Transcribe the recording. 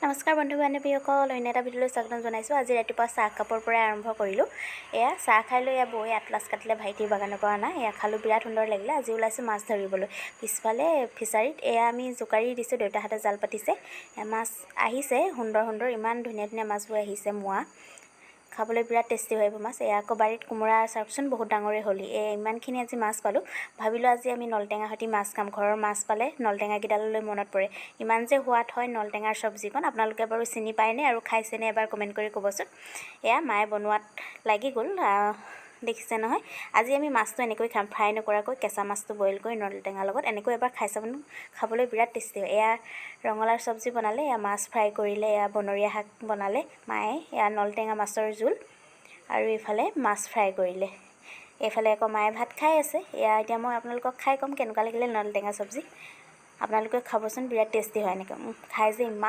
নমস্কাৰ বন্ধু বান্ধৱীসকল, অন্য এটা ভিডিঅ'লৈ স্বাগতম জনাইছোঁ। আজি ৰাতিপুৱা চাহ কাপৰ পৰাই আৰম্ভ কৰিলোঁ। এয়া চাহ খাই লৈ এয়া বৌয়ে আটলাছ কাটিলে ভাইটিৰ বাগানৰ পৰা অনা। এয়া খালোঁ, বিৰাট সুন্দৰ লাগিলে। আজি ওলাইছোঁ মাছ ধৰিবলৈ পিছফালে ফিছাৰীত। এয়া আমি জোকাৰি দিছোঁ, দেউতাহঁতে জাল পাতিছে। মাছ আহিছে সুন্দৰ সুন্দৰ, ইমান ধুনীয়া ধুনীয়া মাছবোৰ আহিছে। মোৱা খাবলৈ বিৰাট টেষ্টি হয় এইবোৰ মাছ। এয়া আকৌ বাৰীত কোমোৰা চাওকচোন, বহুত ডাঙৰেই হ'লি। ইমানখিনি আজি মাছ পালোঁ। ভাবিলোঁ আজি আমি নলটেঙা সৈতে মাছ খাম। ঘৰৰ মাছ পালে নলটেঙাকেইডাললৈ মনত পৰে। ইমান যে সোৱাদ হয় নলটেঙাৰ চব্জিকণ। আপোনালোকে বাৰু চিনি পায়নে আৰু খাইছেনে এবাৰ কমেণ্ট কৰি ক'বচোন। এয়া মায়ে বনোৱাত লাগি গ'ল, দেখিছে নহয়। আজি আমি মাছটো এনেকৈ খাম, ফ্ৰাই নকৰাকৈ কেঁচা মাছটো বইল কৰি নলটেঙাৰ লগত এনেকৈ এবাৰ খাই চাব, খাবলৈ বিৰাট টেষ্টি হয়। এয়া ৰঙালাওৰ চব্জি বনালে, এয়া মাছ ফ্ৰাই কৰিলে, এয়া বনৰীয়া শাক বনালে মায়ে, এয়া নলটেঙা মাছৰ জোল আৰু এইফালে মাছ ফ্ৰাই কৰিলে। এইফালে আকৌ মায়ে ভাত খাই আছে। এয়া এতিয়া মই আপোনালোকক খাই ক'ম কেনেকুৱা লাগিলে নলটেঙা চব্জি। আপোনালোকে খাবচোন, বিৰাট টেষ্টি হয় এনেকৈ। খাই যে ইমান